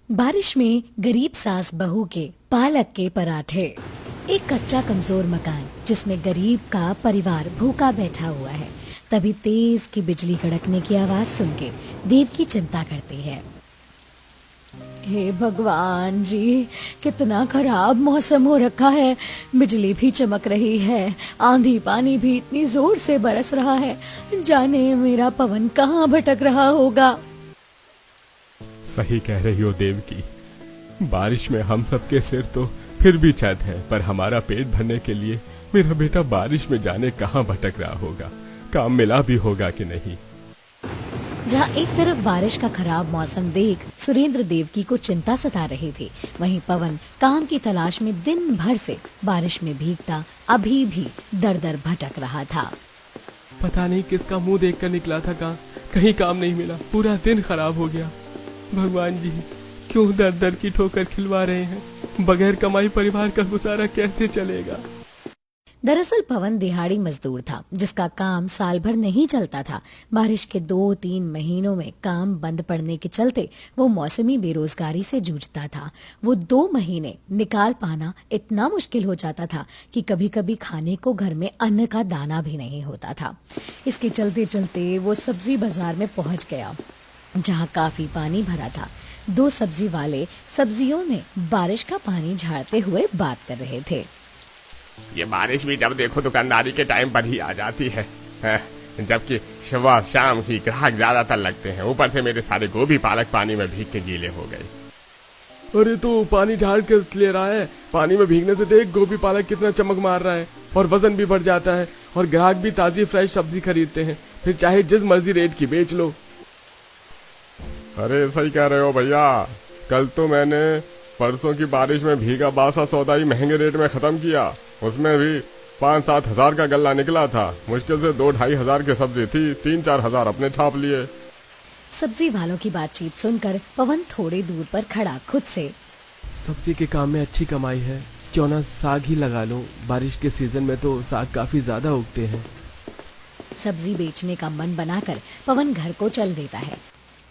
बारिश में गरीब सास बहू के पालक के पराठे। एक कच्चा कमजोर मकान जिसमें गरीब का परिवार भूखा बैठा हुआ है। तभी तेज की बिजली कड़कने की आवाज सुन के देव की चिंता करती है। हे भगवान जी, कितना खराब मौसम हो रखा है। बिजली भी चमक रही है, आंधी पानी भी इतनी जोर से बरस रहा है। जाने मेरा पवन कहाँ भटक रहा होगा। सही कह रही हो देवकी। बारिश में हम सबके सिर तो फिर भी छत है, पर हमारा पेट भरने के लिए मेरा बेटा बारिश में जाने कहाँ भटक रहा होगा। काम मिला भी होगा कि नहीं। जहाँ एक तरफ बारिश का खराब मौसम देख सुरेंद्र देवकी को चिंता सता रही थी, वहीं पवन काम की तलाश में दिन भर से बारिश में भीगता अभी भी दर दर भटक रहा था। पता नहीं किसका मुंह देखकर निकला था, कहीं काम नहीं मिला, पूरा दिन खराब हो गया। भगवान जी, क्यों दर दर की ठोकर खिलवा रहे हैं। बगैर कमाई परिवार का गुजारा कैसे चलेगा। दरअसल पवन दिहाड़ी मजदूर था, जिसका काम साल भर नहीं चलता था। बारिश के 2-3 महीनों में काम बंद पड़ने के चलते वो मौसमी बेरोजगारी से जूझता था। वो 2 महीने निकाल पाना इतना मुश्किल हो जाता था कि कभी कभी खाने को घर में अन्न का दाना भी नहीं होता था। इसके चलते चलते वो सब्जी बाजार में पहुंच गया, जहाँ काफी पानी भरा था। 2 सब्जी वाले सब्जियों में बारिश का पानी झाड़ते हुए बात कर रहे थे। ये बारिश भी जब देखो दुकानदारी के टाइम पर ही आ जाती है, जबकि सुबह शाम ही ग्राहक ज्यादातर लगते हैं। ऊपर से मेरे सारे गोभी पालक पानी में भीग के गीले हो गए। अरे तू पानी झाड़ के ले रहा है, पानी में भीगने से देख गोभी पालक कितना चमक मार रहा है और वजन भी बढ़ जाता है। और ग्राहक भी ताजी फ्रेश सब्जी खरीदते हैं, फिर चाहे जिस मर्जी रेट की बेच लो। अरे सही कह रहे हो भैया। कल तो मैंने परसों की बारिश में भीगा बासा सौदा ही महंगे रेट में खत्म किया। उसमें भी 5-7 हजार का गल्ला निकला था। मुश्किल से 2-2.5 हजार की सब्जी थी, 3-4 हजार अपने छाप लिए। सब्जी वालों की बातचीत सुनकर पवन थोड़ी दूर पर खड़ा खुद से, सब्जी के काम में अच्छी कमाई है, क्यों ना साग ही लगा लो। बारिश के सीजन में तो साग काफी ज्यादा उगते हैं। सब्जी बेचने का मन बनाकर पवन घर को चल देता है,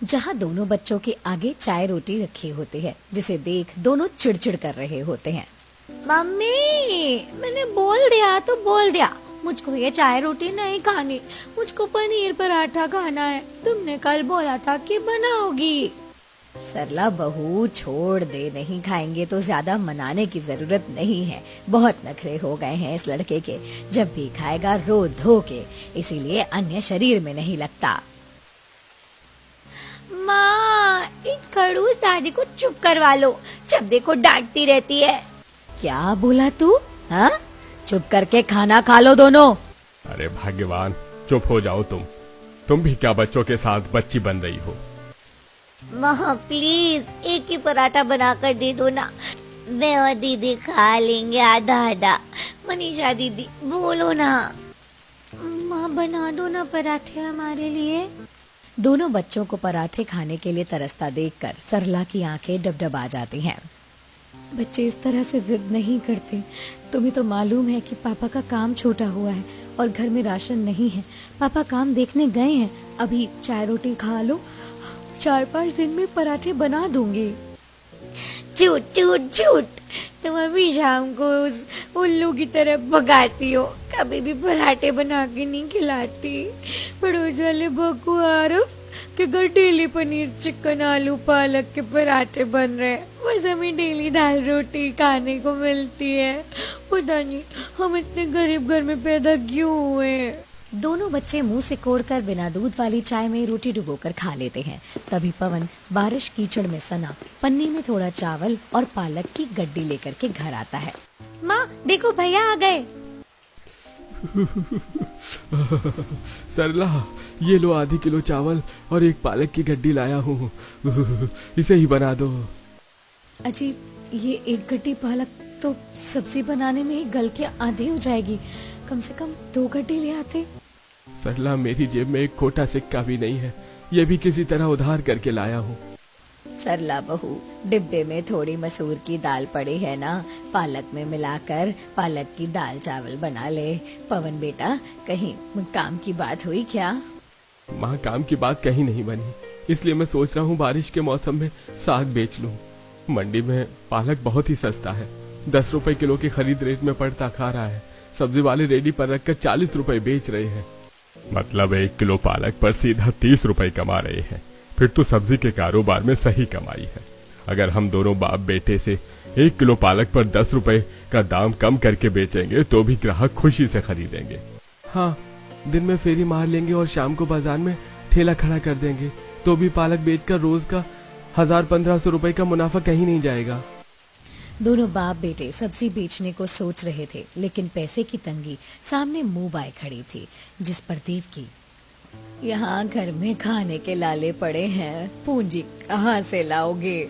जहाँ दोनों बच्चों के आगे चाय रोटी रखी होती है, जिसे देख दोनों चिड़चिड़ कर रहे होते हैं। मम्मी, मैंने बोल दिया तो बोल दिया, मुझको ये चाय रोटी नहीं खानी, मुझको पनीर पराठा खाना है। तुमने कल बोला था कि बनाओगी। सरला बहू, छोड़ दे, नहीं खाएंगे तो ज्यादा मनाने की जरूरत नहीं है। बहुत नखरे हो गए हैं इस लड़के के, जब भी खाएगा रो धो के, इसीलिए अन्य शरीर में नहीं लगता। माँ, इन खड़ूस दादी को चुप करवा लो, जब देखो डांटती रहती है। क्या बोला तू? हाँ, चुप करके खाना खा लो दोनों। अरे भाग्यवान, चुप हो जाओ तुम भी क्या बच्चों के साथ बच्ची बन रही हो। माँ प्लीज एक ही पराठा बनाकर दे दो ना, मैं और दीदी खा लेंगे आधा आधा। मनीषा दीदी बोलो ना। माँ बना दो ना पराठे हमारे लिए। दोनों बच्चों को पराठे खाने के लिए तरसता देखकर सरला की आंखें डबडबा जाती हैं। बच्चे इस तरह से जिद नहीं करते। तुम्हें तो मालूम है कि पापा का काम छूटा हुआ है और घर में राशन नहीं है। पापा काम देखने गए हैं, अभी चाय रोटी खा लो, 4-5 दिन में पराठे बना दूंगी। झूठ झूठ झूठ, तुम अभी शाम को उस उल्लू की तरफ भगाती हो, कभी भी पराठे बना के नहीं खिलाती। पड़ोस वाले बकू आरव के घर डेली पनीर चिकन आलू पालक के पराठे बन रहे हैं, वैसे हमें डेली दाल रोटी खाने को मिलती है। पता नहीं हम इतने गरीब घर में पैदा क्यों हुए। दोनों बच्चे मुंह से कोड़कर बिना दूध वाली चाय में रोटी डुबोकर खा लेते हैं। तभी पवन बारिश कीचड़ में सना पन्नी में थोड़ा चावल और पालक की गड्डी लेकर के घर आता है। माँ देखो भैया आ गए। सरला, ये लो आधी किलो चावल और एक पालक की गड्डी लाया हूँ, इसे ही बना दो। अजी, ये एक गड्डी पालक तो सब्जी बनाने में ही गल के आधी हो जाएगी, कम से कम 2 गड्डी ले आते। सरला, मेरी जेब में एक खोटा सिक्का भी नहीं है, ये भी किसी तरह उधार करके लाया हूँ। सरला बहू, डिब्बे में थोड़ी मसूर की दाल पड़ी है ना, पालक में मिलाकर पालक की दाल चावल बना ले। पवन बेटा, कहीं काम की बात हुई क्या? माँ, काम की बात कहीं नहीं बनी। इसलिए मैं सोच रहा हूँ बारिश के मौसम में साग बेच लूं। मंडी में पालक बहुत ही सस्ता है, 10 रुपए किलो की खरीद रेट में पड़ता खा रहा है। सब्जी वाले रेडी पर रखकर 40 रुपए बेच रहे हैं। मतलब 1 किलो पालक पर सीधा 30 रुपए कमा रहे हैं। फिर तो सब्जी के कारोबार में सही कमाई है। अगर हम दोनों बाप बेटे से 1 किलो पालक पर 10 रुपए का दाम कम करके बेचेंगे तो भी ग्राहक खुशी से खरीदेंगे। हाँ, दिन में फेरी मार लेंगे और शाम को बाजार में ठेला खड़ा कर देंगे तो भी पालक बेचकर रोज का 1000-1500 रुपए का मुनाफा कहीं नहीं जाएगा। दोनों बाप बेटे सब्जी बेचने को सोच रहे थे, लेकिन पैसे की तंगी सामने मुंह बाय खड़ी थी। जिस पर देव की, यहाँ घर में खाने के लाले पड़े हैं, पूंजी कहाँ से लाओगे?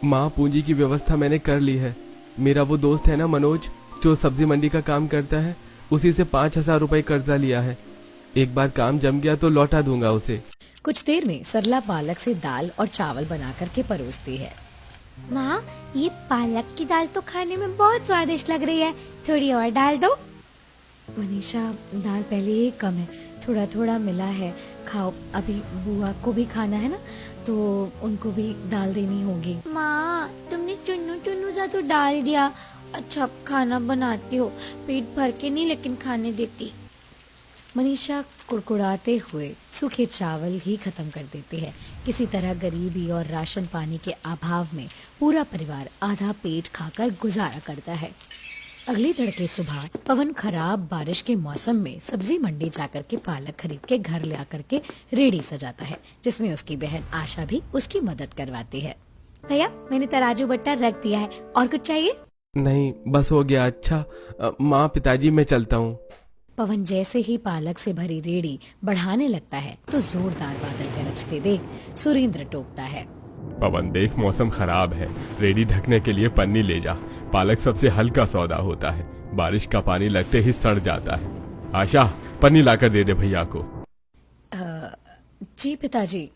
माँ, पूंजी की व्यवस्था मैंने कर ली है। मेरा वो दोस्त है ना मनोज, जो सब्जी मंडी का काम करता है, उसी से 5000 रुपए कर्जा लिया है। एक बार काम जम गया तो लौटा दूंगा उसे। कुछ देर में सरला पालक से दाल और चावल बना करके परोसती है। माँ, ये पालक की दाल तो खाने में बहुत स्वादिष्ट लग रही है, थोड़ी और डाल दो। मनीषा, दाल पहले ही कम है, थोड़ा थोड़ा मिला है, खाओ। अभी बुआ को भी खाना है ना, तो उनको भी दाल देनी होगी। माँ, तुमने चुन्नू चुन्नू सा तो डाल दिया। अच्छा खाना बनाती हो, पेट भर के नहीं लेकिन खाने देती। मनीषा कुड़कुड़ाते हुए सूखे चावल ही खत्म कर देती है। किसी तरह गरीबी और राशन पानी के अभाव में पूरा परिवार आधा पेट खाकर गुजारा करता है। अगली तड़के सुबह पवन खराब बारिश के मौसम में सब्जी मंडी जाकर के पालक खरीद के घर ले आकर के रेडी सजाता है, जिसमें उसकी बहन आशा भी उसकी मदद करवाती है। भैया, मैंने तराजू बट्टा रख दिया है, और कुछ चाहिए? नहीं, बस हो गया। अच्छा माँ, पिताजी मैं चलता हूँ। पवन जैसे ही पालक से भरी रेडी बढ़ाने लगता है तो जोरदार बादल गरजते देख सुरेंद्र टोकता है। पवन देख, मौसम खराब है, रेडी ढकने के लिए पन्नी ले जा। पालक सबसे हल्का सौदा होता है, बारिश का पानी लगते ही सड़ जाता है। आशा, पन्नी लाकर दे दे भैया को। जी पिताजी।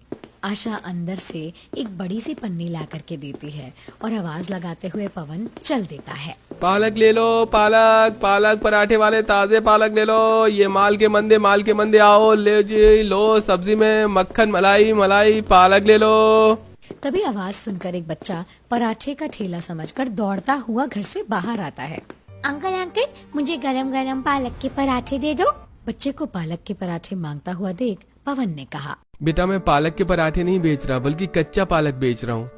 आशा अंदर से एक बड़ी सी पन्नी ला करके देती है और आवाज लगाते हुए पवन चल देता है। पालक ले लो, पालक पालक, पराठे वाले ताजे पालक ले लो। ये माल के मंदे आओ, ले जी लो। सब्जी में मक्खन मलाई मलाई, पालक ले लो। तभी आवाज सुनकर एक बच्चा पराठे का ठेला समझकर दौड़ता हुआ घर से बाहर आता है। अंकल अंकल, मुझे गरम गरम पालक के पराठे दे दो। बच्चे को पालक के पराठे मांगता हुआ देख पवन ने कहा, बेटा, मैं पालक के पराठे नहीं बेच रहा, बल्कि कच्चा पालक बेच रहा हूँ।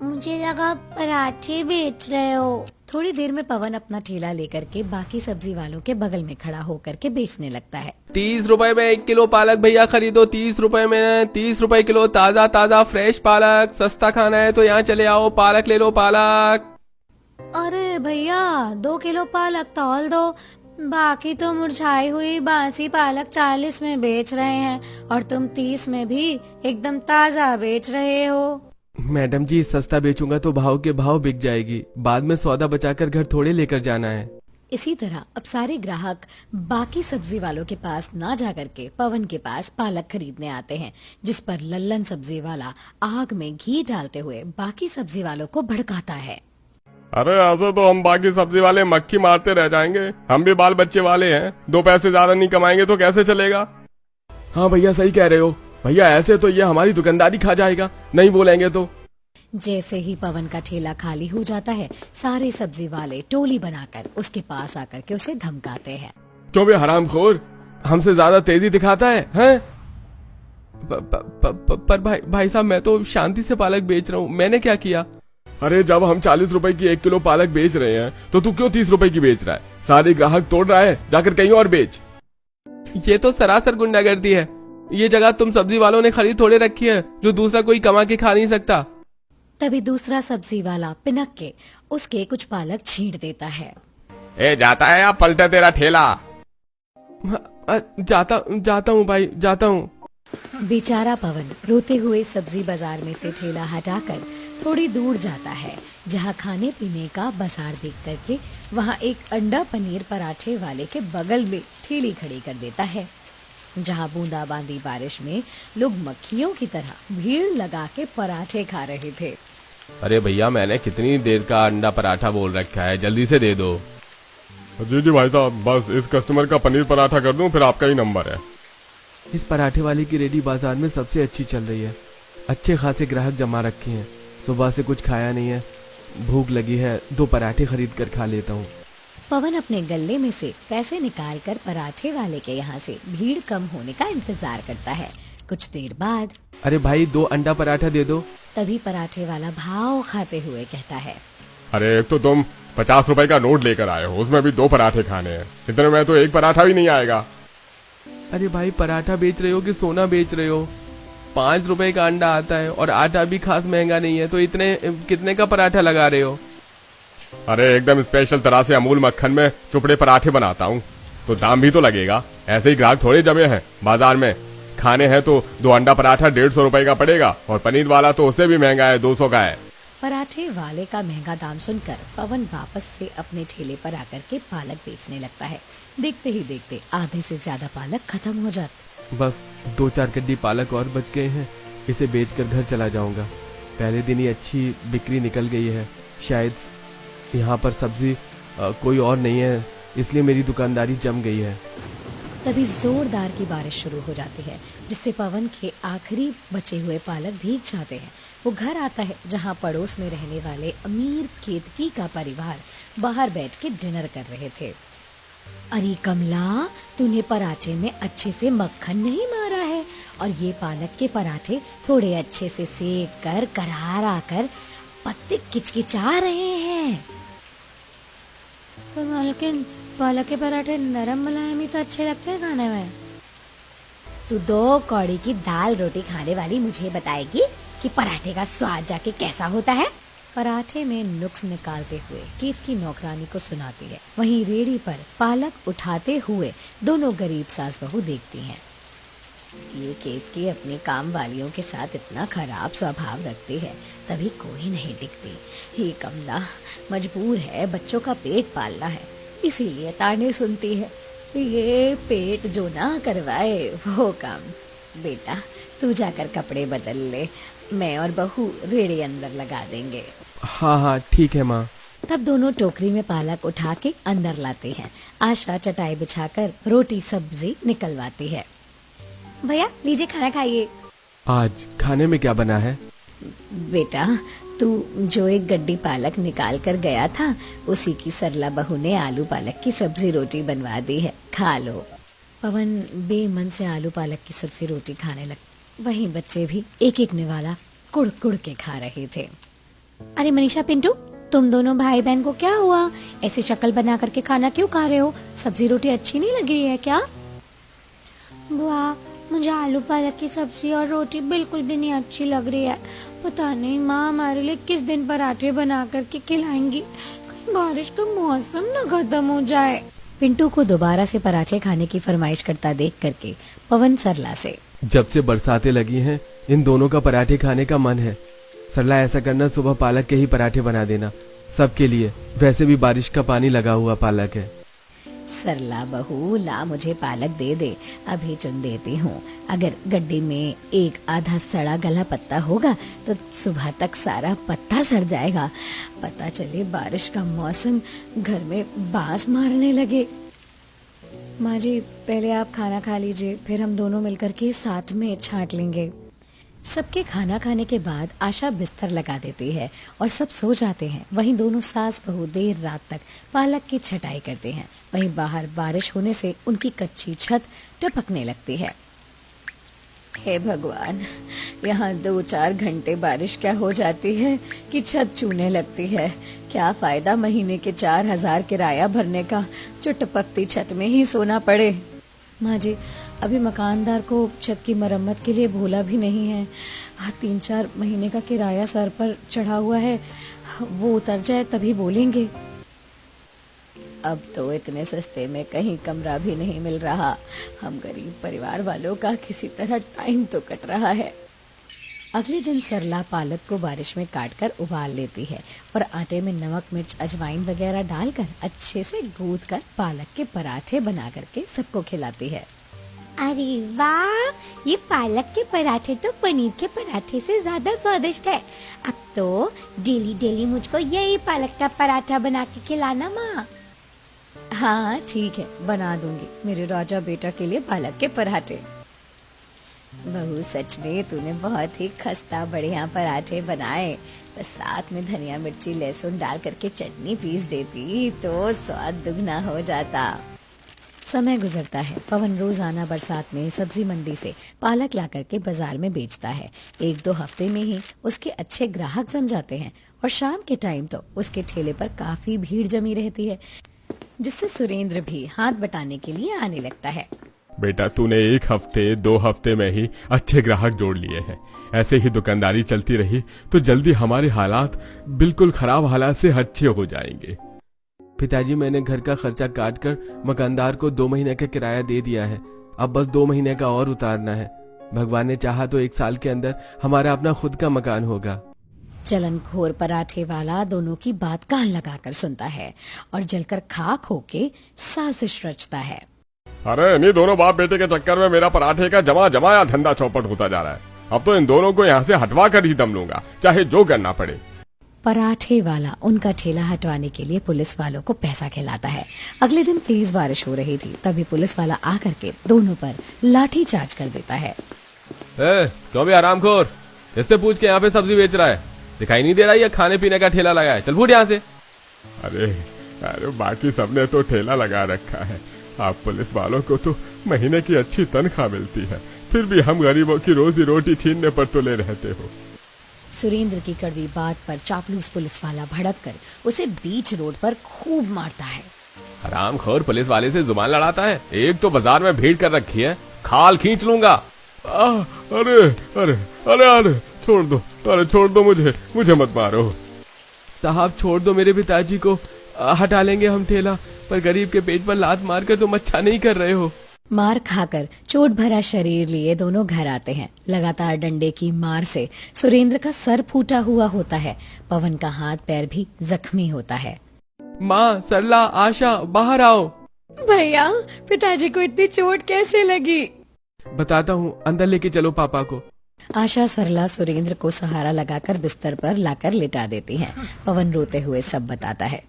मुझे लगा पराठे बेच रहे हो। थोड़ी देर में पवन अपना ठेला लेकर के बाकी सब्जी वालों के बगल में खड़ा होकर के बेचने लगता है। 30 रुपए में 1 किलो पालक भैया खरीदो, 30 रुपए में, 30 रुपए किलो, ताजा ताजा फ्रेश पालक। सस्ता खाना है तो यहाँ चले आओ, पालक ले लो, पालक। अरे भैया, 2 किलो पालक तौल दो, बाकी तो मुरझाई हुई बासी पालक 40 में बेच रहे हैं और तुम 30 में भी एकदम ताजा बेच रहे हो। मैडम जी, सस्ता बेचूंगा तो भाव के भाव बिक जाएगी, बाद में सौदा बचाकर घर थोड़े लेकर जाना है। इसी तरह अब सारे ग्राहक बाकी सब्जी वालों के पास ना जाकर के पवन के पास पालक खरीदने आते हैं, जिस पर लल्लन सब्जी वाला आग में घी डालते हुए बाकी सब्जी वालों को भड़काता है। अरे ऐसे तो हम बाकी सब्जी वाले मक्खी मारते रह जाएंगे, हम भी बाल बच्चे वाले हैं, 2 पैसे ज्यादा नहीं कमाएंगे तो कैसे चलेगा? हाँ भैया, सही कह रहे हो भैया, ऐसे तो ये हमारी दुकानदारी खा जाएगा, नहीं बोलेंगे तो। जैसे ही पवन का ठेला खाली हो जाता है, सारे सब्जी वाले टोली बनाकर उसके पास आकर के उसे धमकाते हैं। क्यों बे हरामखोर, हमसे ज्यादा तेजी दिखाता है, हैं? पर भाई साहब, मैं तो शांति से पालक बेच रहा हूँ, मैंने क्या किया? अरे जब हम 40 रुपए की 1 किलो पालक बेच रहे हैं तो तू क्यों 30 रुपए की बेच रहा है? सारे ग्राहक तोड़ रहा है, जाकर कहीं और बेच। ये तो सरासर गुंडागर्दी है। ये जगह तुम सब्जी वालों ने खरीद थोड़े रखी है, जो दूसरा कोई कमा के खा नहीं सकता। तभी दूसरा सब्जी वाला पिनक के उसके कुछ पालक छींट देता है। ए, जाता है या पलटे तेरा ठेला? जाता हूँ भाई, जाता हूँ। बेचारा पवन रोते हुए सब्जी बाजार में से ठेला हटाकर थोड़ी दूर जाता है, जहाँ खाने पीने का बाजार देख करके वहाँ एक अंडा पनीर पराठे वाले के बगल में ठेली खड़ी कर देता है, जहाँ बूंदाबांदी बारिश में लोग मक्खियों की तरह भीड़ लगा के पराठे खा रहे थे। अरे भैया, मैंने कितनी देर का अंडा पराठा बोल रखा है, जल्दी से दे दो। जी भाई साहब, बस इस कस्टमर का पनीर पराठा कर दूं, फिर आपका ही नंबर है। इस पराठे वाले की रेडी बाजार में सबसे अच्छी चल रही है। अच्छे खासे ग्राहक जमा रखे हैं। सुबह से कुछ खाया नहीं है, भूख लगी है, 2 पराठे खरीद कर खा लेता हूँ। पवन अपने गल्ले में से पैसे निकालकर पराठे वाले के यहाँ से भीड़ कम होने का इंतजार करता है। कुछ देर बाद अरे भाई 2 अंडा पराठा दे दो। तभी पराठे वाला भाव खाते हुए कहता है, अरे एक तो तुम 50 रुपए का नोट लेकर आए हो, उसमें भी 2 पराठे खाने हैं। इतने में तो एक पराठा भी नहीं आएगा। अरे भाई पराठा बेच रहे हो कि सोना बेच रहे हो? 5 रुपए का अंडा आता है और आटा भी खास महंगा नहीं है, तो इतने कितने का पराठा लगा रहे हो? अरे एकदम स्पेशल तरह से अमूल मक्खन में चुपड़े पराठे बनाता हूँ, तो दाम भी तो लगेगा। ऐसे ही ग्राहक थोड़े जमे हैं बाजार में। खाने हैं तो 2 अंडा पराठा 150 रुपए का पड़ेगा, और पनीर वाला तो उससे भी महंगा है, 200 का है। पराठे वाले का महंगा दाम सुनकर पवन वापस से अपने ठेले पर आकर के पालक बेचने लगता है। देखते ही देखते आधे से ज्यादा पालक खत्म हो जाता। बस 2-4 कड्डी पालक और बच गए हैं, इसे बेचकर घर चला जाऊंगा। पहले दिन ही अच्छी बिक्री निकल गई है। शायद यहाँ पर सब्जी कोई और नहीं है, इसलिए मेरी दुकानदारी जम गई है। तभी जोरदार की बारिश शुरू हो जाती है, जिससे पवन के आखिरी बचे हुए पालक भीग जाते हैं। वो घर आता है जहाँ पड़ोस में रहने वाले अमीर केतकी का परिवार बाहर बैठ के डिनर कर रहे थे। अरे कमला, तूने पराठे में अच्छे से मक्खन नहीं मारा है, और ये पालक के पराठे थोड़े अच्छे से सेक कर करार आकर पत्ते किचकिचा रहे हैं। पर मालकिन, पालक के पराठे नरम मुलायम ही तो अच्छे लगते हैं खाने में। तू 2 कौड़ी की दाल रोटी खाने वाली मुझे बताएगी कि पराठे का स्वाद जाके कैसा होता है? पराठे में नुक्स निकालते हुए केतकी नौकरानी को सुनाती है। वहीं रेड़ी पर पालक उठाते हुए दोनों गरीब सास बहू देखती हैं। ये केतकी अपनी काम वालियों के साथ इतना खराब स्वभाव रखती है, तभी कोई नहीं टिकती। ये कमला मजबूर है, बच्चों का पेट पालना है, इसीलिए ताने सुनती है। ये पेट जो ना करवाए वो काम। बेटा तू जाकर कपड़े बदल ले, मैं और बहू रेड़ी अंदर लगा देंगे। हाँ ठीक है माँ। तब दोनों टोकरी में पालक उठा के अंदर लाते हैं। आशा चटाई बिछाकर रोटी सब्जी निकलवाती है। भैया लीजिए, खाना खाइए। आज खाने में क्या बना है? बेटा तू जो एक गड्डी पालक निकाल कर गया था, उसी की सरला बहू ने आलू पालक की सब्जी रोटी बनवा दी है, खा लो। पवन बेमन से आलू पालक की सब्जी रोटी खाने लगा। वहीं बच्चे भी एक एक निवाला कुड़ कुड़ के खा रहे थे। अरे मनीषा, पिंटू, तुम दोनों भाई बहन को क्या हुआ? ऐसी शक्ल बना करके खाना क्यों खा रहे हो? सब्जी रोटी अच्छी नहीं लग रही है क्या? बुआ, मुझे आलू पालक की सब्जी और रोटी बिल्कुल भी नहीं अच्छी लग रही है। पता नहीं माँ हमारे लिए किस दिन पराठे बना करके खिलाएंगी। कहीं बारिश का मौसम न खत्म हो जाए। पिंटू को दोबारा से पराठे खाने की फरमाइश करता देख करके पवन सरला से, जब से बरसातें लगी हैं, इन दोनों का पराठे खाने का मन है। सरला ऐसा करना, सुबह पालक के ही पराठे बना देना सबके लिए। वैसे भी बारिश का पानी लगा हुआ पालक है। सरला बहू ला, मुझे पालक दे दे, अभी चुन देती हूँ। अगर गड्डी में एक आधा सड़ा गला पत्ता होगा तो सुबह तक सारा पत्ता सड़ जाएगा। पता चले बारिश का मौसम घर में बांस मारने लगे। माँ जी, पहले आप खाना खा लीजिए, फिर हम दोनों मिलकर के साथ में छांट लेंगे। सबके खाना खाने के बाद आशा बिस्तर लगा देती है और सब सो जाते हैं। वहीं दोनों सास बहू देर रात तक पालक की छटाई करते हैं। वहीं बाहर बारिश होने से उनकी कच्ची छत टपकने लगती है। हे भगवान, यहाँ 2-4 घंटे बारिश क्या हो जाती है कि छत चूने लगती है। क्या फायदा महीने के 4,000 किराया भरने का, जो टपकती छत में ही सोना पड़े। माँ जी, अभी मकानदार को छत की मरम्मत के लिए भूला भी नहीं है। 3-4 महीने का किराया सर पर चढ़ा हुआ है, वो उतर जाए तभी बोलेंगे। अब तो इतने सस्ते में कहीं कमरा भी नहीं मिल रहा। हम गरीब परिवार वालों का किसी तरह टाइम तो कट रहा है। अगले दिन सरला पालक को बारिश में काटकर उबाल लेती है और आटे में नमक मिर्च अजवाइन वगैरह डालकर अच्छे से गूंथ कर पालक के पराठे बना करके सबको खिलाती है। अरे वाह, ये पालक के पराठे तो पनीर के पराठे से ज्यादा स्वादिष्ट है। अब तो डेली डेली मुझको यही पालक का पराठा बना के खिलाना माँ। हाँ ठीक है, बना दूंगी मेरे राजा बेटा के लिए पालक के पराठे। बहू सच में तूने बहुत ही खस्ता बढ़िया पराठे बनाए। बस साथ में धनिया मिर्ची लहसुन डाल करके चटनी पीस देती तो स्वाद दुगना हो जाता। समय गुजरता है। पवन रोजाना बरसात में सब्जी मंडी से पालक ला करके बाजार में बेचता है। 1-2 हफ्ते में ही उसके अच्छे ग्राहक जम जाते हैं और शाम के टाइम तो उसके ठेले पर काफी भीड़ जमी रहती है, जिससे सुरेंद्र भी हाथ बटाने के लिए आने लगता है। बेटा तूने 1 हफ्ते 2 हफ्ते में ही अच्छे ग्राहक जोड़ लिए हैं। ऐसे ही दुकानदारी चलती रही तो जल्दी हमारे हालात बिल्कुल खराब हालात से अच्छे हो जाएंगे। पिताजी मैंने घर का खर्चा काट कर मकानदार को 2 महीने का किराया दे दिया है। अब बस 2 महीने का और उतारना है। भगवान ने चाहा तो 1 साल के अंदर हमारा अपना खुद का मकान होगा। चलनखोर पराठे वाला दोनों की बात कान लगाकर सुनता है और जलकर खाक होके साजिश रचता है। अरे इन्हीं दोनों बाप बेटे के चक्कर में मेरा पराठे का जमाया धंधा चौपट होता जा रहा है। अब तो इन दोनों को यहाँ से हटवा कर ही दम लूंगा, चाहे जो करना पड़े। पराठे वाला उनका ठेला हटवाने के लिए पुलिस वालों को पैसा खिलाता है। अगले दिन तेज बारिश हो रही थी, तभी पुलिस वाला आकर के दोनों पर लाठी चार्ज कर देता है। क्यों भी आरामखोर, इससे पूछ के यहाँ पे सब्जी बेच रहा है, दिखाई नहीं दे रहा है खाने पीने का ठेला लगा है, चल फूट यहाँ से। अरे बाकी सबने तो ठेला लगा रखा है, आप पुलिस वालों को तो महीने की अच्छी तनख्वाह मिलती है, फिर भी हम गरीबों की रोजी रोटी छीनने पर तुले रहते हो। सुरेंद्र की कड़वी बात पर चापलूस पुलिस वाला भड़क कर उसे बीच रोड पर खूब मारता है। हरामखोर पुलिस वाले से जुबान लड़ाता है। एक तो बाजार में भीड़ कर रखी है, खाल खींच लूंगा। अरे अरे अरे अरे छोड़ दो, अरे छोड़ दो, मुझे मत मारो। साहब छोड़ दो, मेरे पिताजी को हटा लेंगे हम ठेला, पर गरीब के पेट पर लात मार कर तुम अच्छा नहीं कर रहे हो। मार खाकर चोट भरा शरीर लिए दोनों घर आते हैं। लगातार डंडे की मार से सुरेंद्र का सर फूटा हुआ होता है। पवन का हाथ पैर भी जख्मी होता है। माँ, सरला, आशा, बाहर आओ। भैया पिताजी को इतनी चोट कैसे लगी? बताता हूँ, अंदर लेके चलो पापा को। आशा सरला सुरेंद्र को सहारा लगाकर बिस्तर पर लाकर लिटा देती है। पवन रोते हुए सब बताता है।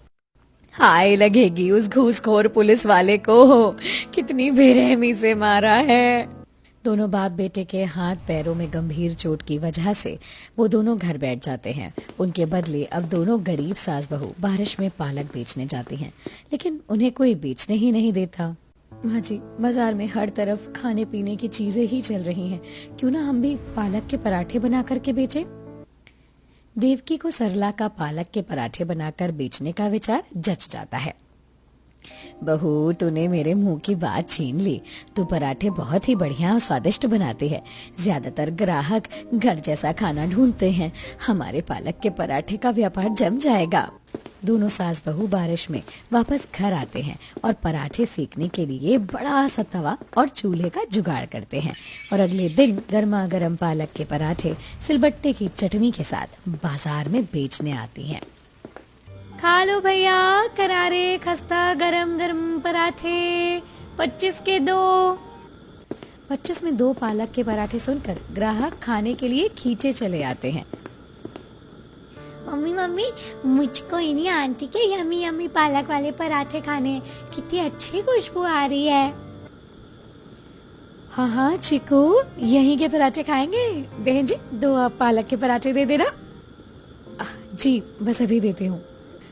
हाय लगेगी उस घूसखोर पुलिस वाले को, कितनी बेरहमी से मारा है। दोनों बाप बेटे के हाथ पैरों में गंभीर चोट की वजह से वो दोनों घर बैठ जाते हैं। उनके बदले अब दोनों गरीब सास बहू बारिश में पालक बेचने जाती हैं, लेकिन उन्हें कोई बेचने ही नहीं देता। माँ जी, बाजार में हर तरफ खाने पीने की चीजें ही चल रही हैं, क्यों ना हम भी पालक के पराठे बना करके बेचें? देवकी को सरला का पालक के पराठे बनाकर बेचने का विचार जच जाता है। बहू, तूने मेरे मुंह की बात छीन ली। तू पराठे बहुत ही बढ़िया और स्वादिष्ट बनाती है। ज्यादातर ग्राहक घर जैसा खाना ढूंढते हैं, हमारे पालक के पराठे का व्यापार जम जाएगा। दोनों सास बहू बारिश में वापस घर आते हैं और पराठे सेकने के लिए बड़ा सा तवा और चूल्हे का जुगाड़ करते हैं और अगले दिन गर्मा गर्म पालक के पराठे सिलबट्टे की चटनी के साथ बाजार में बेचने आती हैं। खा लो भैया, करारे खस्ता गरम गरम पराठे 25 के 2। 25 में 2 पालक के पराठे सुनकर ग्राहक खाने के लिए खींचे चले आते हैं। मम्मी मम्मी, मुझको इन्हीं आंटी के यमी यमी पालक वाले पराठे खाने हैं, कितनी अच्छी खुशबू आ रही है। हाँ हाँ चिकू, यहीं के पराठे खाएंगे। बहन जी, 2 आप पालक के पराठे दे देना। जी बस अभी देती हूँ।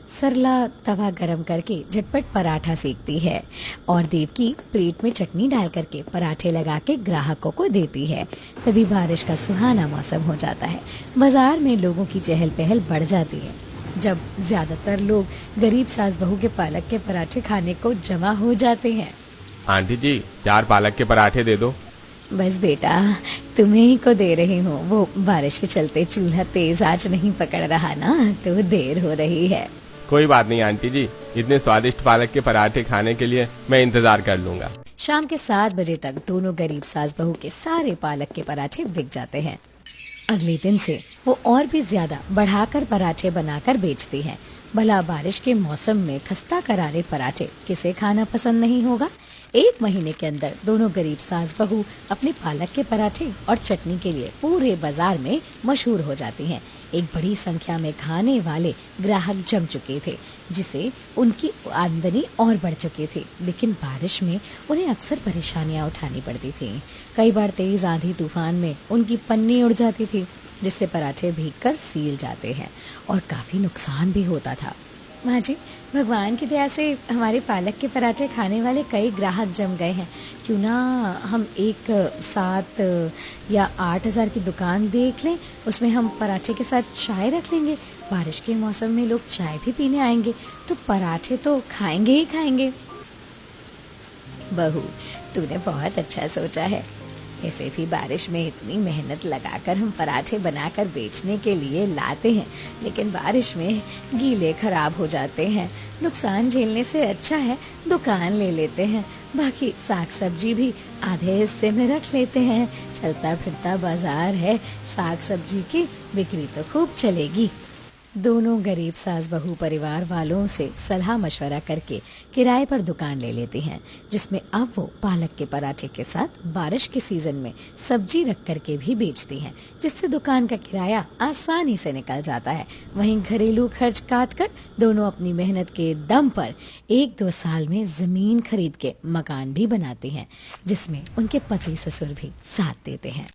सरला तवा गरम करके झटपट पराठा सेकती है और देवकी प्लेट में चटनी डाल करके पराठे लगा के ग्राहकों को देती है। तभी बारिश का सुहाना मौसम हो जाता है। बाजार में लोगों की चहल पहल बढ़ जाती है। जब ज्यादातर लोग गरीब सास बहू के पालक के पराठे खाने को जमा हो जाते हैं। आंटी जी, 4 पालक के पराठे दे दो। बस बेटा, तुम्हें ही को दे रही हूँ। वो बारिश के चलते चूल्हा तेज आंच नहीं पकड़ रहा ना, तो देर हो रही है। कोई बात नहीं आंटी जी, इतने स्वादिष्ट पालक के पराठे खाने के लिए मैं इंतजार कर लूंगा। शाम के 7 बजे तक दोनों गरीब सास बहू के सारे पालक के पराठे बिक जाते हैं। अगले दिन से वो और भी ज्यादा बढ़ाकर पराठे बनाकर बेचती हैं। भला बारिश के मौसम में खस्ता करारे पराठे किसे खाना पसंद नहीं होगा। 1 महीने के अंदर दोनों गरीब सास बहू अपने पालक के पराठे और चटनी के लिए पूरे बाजार में मशहूर हो जाती हैं। एक बड़ी संख्या में खाने वाले ग्राहक जम चुके थे, जिससे उनकी आमदनी और बढ़ चुकी थी। लेकिन बारिश में उन्हें अक्सर परेशानियां उठानी पड़ती थी। कई बार तेज आंधी तूफान में उनकी पन्नी उड़ जाती थी, जिससे पराठे भीगकर सील जाते हैं और काफी नुकसान भी होता था। माँ जी, भगवान की दया से हमारे पालक के पराठे खाने वाले कई ग्राहक जम गए हैं। क्यों ना हम एक 7 या 8 हज़ार की दुकान देख लें, उसमें हम पराठे के साथ चाय रख लेंगे। बारिश के मौसम में लोग चाय भी पीने आएंगे, तो पराठे तो खाएंगे ही खाएंगे। बहू, तूने बहुत अच्छा सोचा है। ऐसे भी बारिश में इतनी मेहनत लगाकर हम पराठे बनाकर बेचने के लिए लाते हैं, लेकिन बारिश में गीले खराब हो जाते हैं। नुकसान झेलने से अच्छा है दुकान ले लेते हैं, बाकी साग सब्जी भी आधे हिस्से में रख लेते हैं। चलता फिरता बाजार है, साग सब्जी की बिक्री तो खूब चलेगी। दोनों गरीब सास बहू परिवार वालों से सलाह मशवरा करके किराए पर दुकान ले लेते हैं, जिसमें अब वो पालक के पराठे के साथ बारिश के सीजन में सब्जी रख करके भी बेचती हैं, जिससे दुकान का किराया आसानी से निकल जाता है। वहीं घरेलू खर्च काट कर दोनों अपनी मेहनत के दम पर 1-2 साल में जमीन खरीद के मकान भी बनाते हैं, जिसमें उनके पति ससुर भी साथ देते हैं।